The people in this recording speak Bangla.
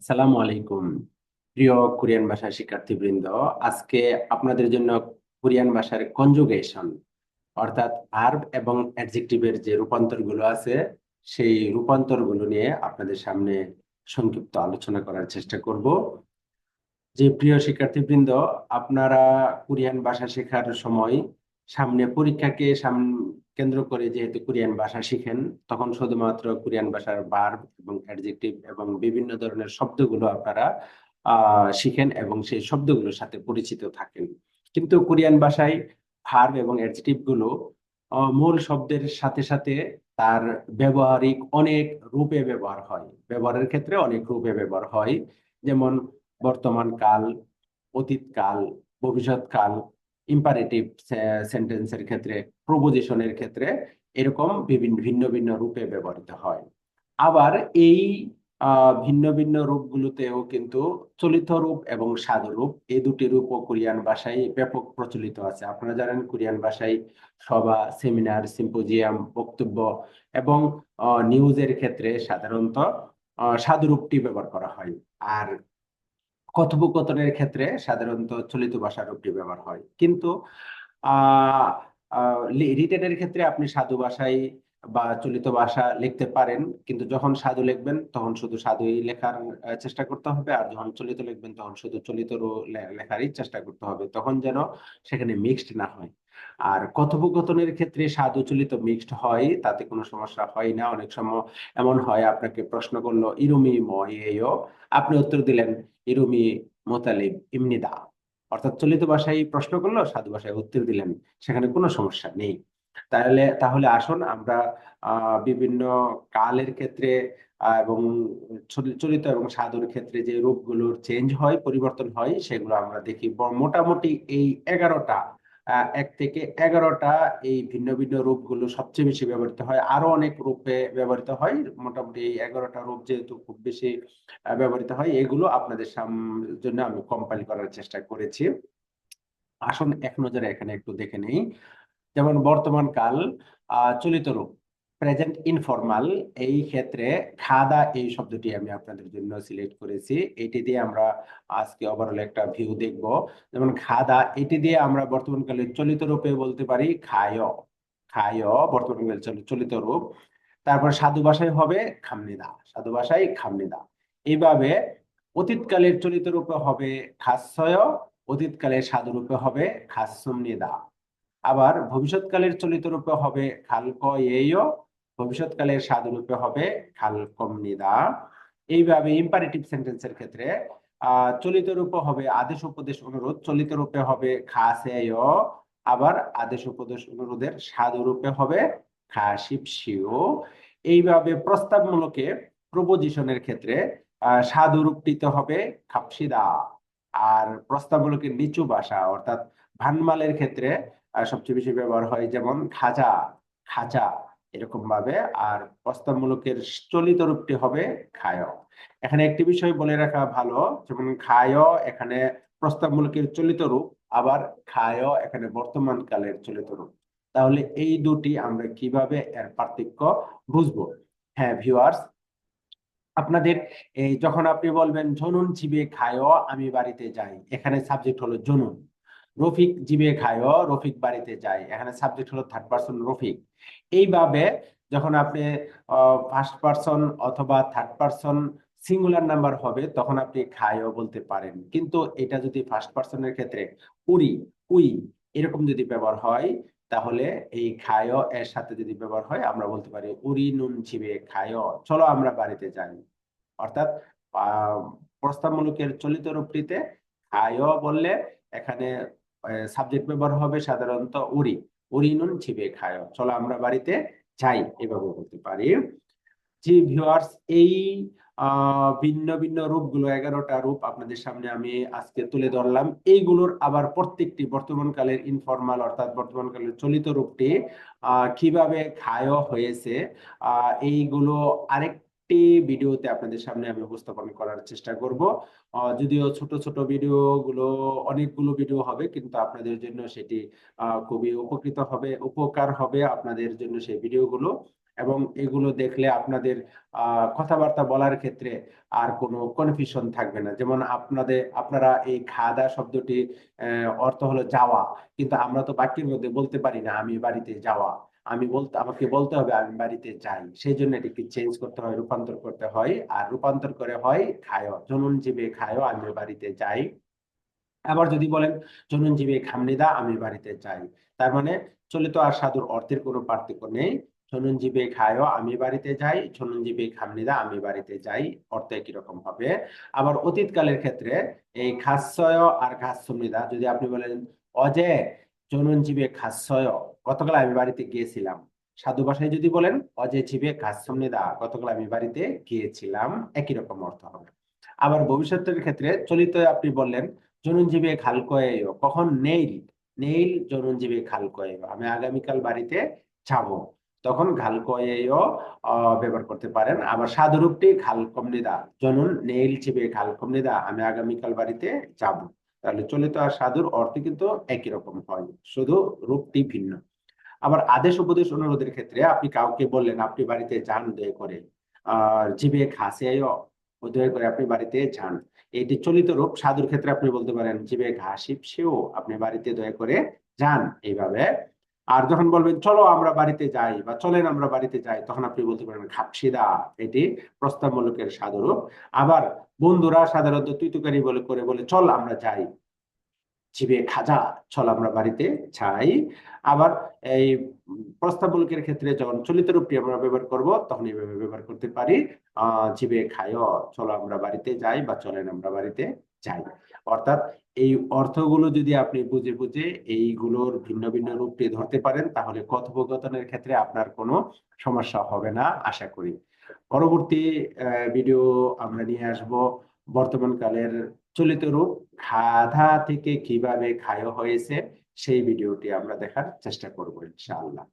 আসসালামু আলাইকুম। প্রিয় কোরিয়ান ভাষা শিক্ষার্থীবৃন্দ, আজকে আপনাদের জন্য কোরিয়ান ভাষার কনজুগেশন অর্থাৎ ভার্ব এবং অ্যাডজেক্টিভের যে রূপান্তরগুলো আছে সেই রূপান্তরগুলো নিয়ে আপনাদের সামনে সংক্ষিপ্ত আলোচনা করার চেষ্টা করব। যে প্রিয় শিক্ষার্থীবৃন্দ, আপনারা কোরিয়ান ভাষা শেখার সময় সামনে পরীক্ষাকে কেন্দ্র করে যেহেতু কোরিয়ান ভাষা শিখেন, তখন শুধুমাত্র কোরিয়ান ভাষার ভার্ব এবং অ্যাডজেক্টিভ এবং বিভিন্ন ধরনের শব্দগুলো আপনারা শিখেন এবং সেই শব্দগুলোর সাথে পরিচিত থাকেন। কিন্তু কোরিয়ান ভাষায় ভার্ব এবং অ্যাডজেক্টিভ গুলো মূল শব্দের সাথে সাথে তার ব্যবহারিক অনেক রূপে ব্যবহার হয়, ব্যবহারের ক্ষেত্রে অনেক রূপে ব্যবহার হয়। যেমন বর্তমান কাল, অতীত কাল, ভবিষ্যৎ কাল, ইম্পারেটিভ সেন্টেন্সের ক্ষেত্রে, প্রপোজিশনের ক্ষেত্রে এরকম বিভিন্ন ভিন্ন ভিন্ন রূপে ব্যবহৃত হয়। আবার এই ভিন্ন ভিন্ন রূপগুলোতেও কিন্তু চলিত রূপ এবং সাধু রূপ, এই দুটি রূপও কোরিয়ান ভাষায় ব্যাপক প্রচলিত আছে। আপনারা জানেন কোরিয়ান ভাষায় সভা, সেমিনার, সিম্পোজিয়াম, বক্তব্য এবং নিউজের ক্ষেত্রে সাধারণত সাধু রূপটি ব্যবহার করা হয়। আর কথোপকথনের ক্ষেত্রে সাধারণত চলিত ভাষার রূপটি ব্যবহার হয়। কিন্তু আহ রিটেনের ক্ষেত্রে আপনি সাধু ভাষায় বা চলিত ভাষা লিখতে পারেন, কিন্তু যখন সাধু লিখবেন তখন শুধু সাধুই লেখার চেষ্টা করতে হবে, আর যখন চলিত লিখবেন তখন শুধু চলিত লেখারই চেষ্টা করতে হবে, তখন যেন সেখানে মিক্সড না হয়। আর কথোপকথনের ক্ষেত্রে সাধু চলিত মিক্সড হয়, তাতে কোনো সমস্যা হয় না। অনেক সময় এমন হয়, আপনাকে প্রশ্ন করলো ইরুমি ময়েও, আপনি উত্তর দিলেন ইরুমি মোতালিব ইমনিদা, অর্থাৎ চলিত ভাষায় প্রশ্ন করলো, সাধু ভাষায় উত্তর দিলেন, সেখানে কোনো সমস্যা নেই। তাহলে তাহলে আসুন আমরা বিভিন্ন কালের ক্ষেত্রে এবং চলিত এবং সাধুর ক্ষেত্রে যে রূপগুলোর চেঞ্জ হয়, পরিবর্তন হয়, সেগুলো আমরা দেখি। মোটামুটি এই 11টা, 1 থেকে 11টা এই ভিন্ন ভিন্ন রূপগুলো সবচেয়ে বেশি ব্যবহৃত হয়। আরো অনেক রূপে ব্যবহৃত হয়, মোটামুটি এই 11টা রূপ যেহেতু খুব বেশি ব্যবহৃত হয়, এগুলো আপনাদের জন্য আমি কম্পাইল করার চেষ্টা করেছি। আসুন এক নজরে এখানে একটু দেখে নেই। যেমন বর্তমান কাল, চলিত রূপ প্রেজেন্ট ইনফর্মাল, এই ক্ষেত্রে খাদা এই শব্দটি আমি আপনাদের জন্য সিলেক্ট করেছি। এটি দিয়ে আমরা আজকে ওভারঅল একটা ভিউ দেখব। যেমন খাদা, এটি দিয়ে আমরা বর্তমান কালে চলিত রূপে বলতে পারি খায়। খায় বর্তমান কালে চলিত রূপ। তারপর সাধু ভাষায় হবে খামনিদা, সাধু ভাষায় খামনিদা। এইভাবে অতীতকালের চলিত রূপে হবে খাসয়, অতীতকালের সাধু রূপে হবে খাসুমনিদা। আবার ভবিষ্যৎকালের চলিত রূপে হবে খালকয়েয়, ভবিষ্যৎকালের সাধু রূপে হবে খালকমনিদা। এইভাবে ইম্পারেটিভ সেন্টেন্সের ক্ষেত্রে চলিত রূপে হবে আদেশ উপদেশ অনুরোধ, চলিত রূপে হবে খাসেয়। আবার আদেশ উপদেশ অনুরোধের সাধু রূপে হবে খাসিপসিও। এইভাবে প্রস্তাবমূলকে প্রপোজিশনের ক্ষেত্রে সাধু রূপটিতে হবে খাপসিদা। আর প্রস্তাবমূলকের নিচু ভাষা অর্থাৎ ভানমালের ক্ষেত্রে সবচেয়ে বেশি ব্যবহার হয়, যেমন খাজা, খাজা এরকম ভাবে। আর প্রস্তাবমূলকের চলিত রূপটি হবে খায়। এখানে একটি বিষয় বলে রাখা ভালো, যেমন খায় এখানে প্রস্তাবমূলকের চলিত রূপ, আবার খায় এখানে বর্তমান কালের চলিত রূপ। তাহলে এই দুটি আমরা কিভাবে এর পার্থক্য বুঝবো? হ্যাঁ ভিউয়ার্স, আপনাদের এই যখন আপনি বলবেন ঝনুন জিবে খায় আমি বাড়িতে যাই, এখানে সাবজেক্ট হলো ঝনুন। রফিক জিবে খায়, রফিক বাড়িতে যায়, এখানে সাবজেক্ট হলো থার্ড পারসন রফিক। এইভাবে যখন আপনি ফার্স্ট পারসন অথবা থার্ড পারসন সিঙ্গুলার নাম্বার হবে, তখন আপনি খায়ও বলতে পারেন। কিন্তু এটা যদি ফার্স্ট পারসনের ক্ষেত্রে উরি, উই এরকম যদি ব্যবহার হয়, তাহলে এই খায় এর সাথে যদি ব্যবহার হয়, আমরা বলতে পারি উরি নুন ছিবে খায়, চলো আমরা বাড়িতে যাই। অর্থাৎ আহ প্রস্তাবমূলকের চলিত রূপটিতে খায় বললে এখানে সাবজেক্ট ব্যবহার হবে সাধারণত উরি, উরি নুন ছিবে খায়, চলো আমরা বাড়িতে যাই, এভাবে বলতে পারি। জি ভিউয়ার্স, এই ভিন্ন ভিন্ন রূপগুলো, 11টা রূপ আপনাদের সামনে আমি আজকে তুলে ধরলাম। এইগুলোর আবার প্রত্যেকটি বর্তমান কালের ইনফরমাল অর্থাৎ বর্তমান কালের চলিত রূপটি কিভাবে খায় হয়েছে, এইগুলো আরেকটি ভিডিওতে আপনাদের সামনে আমি উপস্থাপন করার চেষ্টা করব। যদিও ছোট ছোট ভিডিও গুলো, অনেকগুলো ভিডিও হবে, কিন্তু আপনাদের জন্য সেটি খুবই উপকৃত হবে, উপকার হবে আপনাদের জন্য সেই ভিডিওগুলো। এবং এগুলো দেখলে আপনাদের কথাবার্তা বলার ক্ষেত্রে আর কোনো কনফিউশন থাকবে না। যেমন আপনারা এই খাদা শব্দটি অর্থ হলো যাওয়া, কিন্তু আমরা তো বাক্যের মধ্যে বলতে পারি না আমি বাড়িতে যাওয়া। আমাকে বলতে হবে আমি বাড়িতে যাই। সেই জন্য এটিকে চেঞ্জ করতে হয়, রূপান্তর করতে হয়। আর রূপান্তর করে হয় খায়, জনন জীবে খায় আমি বাড়িতে যাই। আবার যদি বলেন চলুন জীবে খামনিদা আমি বাড়িতে যাই, তার মানে চলিত আর সাধুর অর্থের কোনো পার্থক্য নেই। চলুন জীবে খায় আমি বাড়িতে যাই, চলুন জীবে খামনিদা আমি বাড়িতে যাই, অর্থ একই রকম হবে। আবার অতীতকালের ক্ষেত্রে এই খাস্যয় আর খাস্যমৃদা, যদি আপনি বলেন অজে চলুন জীবে খাস্যয়, গতকাল আমি বাড়িতে গিয়েছিলাম। সাধু ভাষায় যদি বলেন অজে জীবে খাস্যমৃদা, গতকাল আমি বাড়িতে গিয়েছিলাম, একই রকম অর্থ হবে। আবার ভবিষ্যতের ক্ষেত্রে চলিত আপনি বললেন জননজীবে খাল কয়েও, কখন নেইল, নেইল জননজীবে খাল কয়েও, আমি আগামীকাল বাড়িতে যাব, তখন ঘাল কয়েও ব্যবহার করতে পারেন। আবার সাধুরূপটি খাল কমনিদা, জনন নেইল চিবে খাল কমনিদা, আমি আগামীকাল বাড়িতে যাব। তাহলে চলিত আর সাধুর অর্থ কিন্তু একই রকম হয়, শুধু রূপটি ভিন্ন। আবার আদেশ উপদেশ অনুরোধের ক্ষেত্রে আপনি কাউকে বললেন আপনি বাড়িতে যান দয়া করে, আর জিবে খাসে দয়া করে আপনি বাড়িতে যান, এটি চলিত রূপ। সাধুর ক্ষেত্রে আপনি বলতে পারেন জিবে ঘাসিপ সেও, আপনি বাড়িতে দয়া করে যান, এইভাবে। আর যখন বলবেন চলো আমরা বাড়িতে যাই বা চলেন আমরা বাড়িতে যাই, তখন আপনি বলতে পারেন খাপসিদা, এটি প্রস্তাবমূলকের সাধু রূপ। আবার বন্ধুরা সাধারণত তুই তুকারি বলে করে বলে চল আমরা যাই, জিবে খাজা, চল আমরা বাড়িতে যাই। আবার এই প্রস্তাবমূলকের ক্ষেত্রে যখন চলিত রূপটি আমরা ব্যবহার করব তখন এইভাবে ব্যবহার করতে পারি, জিবে খায়, চলো আমরা বাড়িতে যাই বা চলেন আমরা বাড়িতে যাই। অর্থাৎ এই অর্থগুলো যদি আপনি বুঝে বুঝে এইগুলোর ভিন্ন ভিন্ন রূপটি ধরতে পারেন, তাহলে কথোপকথনের ক্ষেত্রে আপনার কোনো সমস্যা হবে না আশা করি। পরবর্তী ভিডিও আমরা নিয়ে আসব বর্তমান কালের চলিত রূপ খাধা থেকে কিভাবে খায় হয়েছে, সেই ভিডিওটি আমরা দেখার চেষ্টা করবো ইনশাআল্লাহ।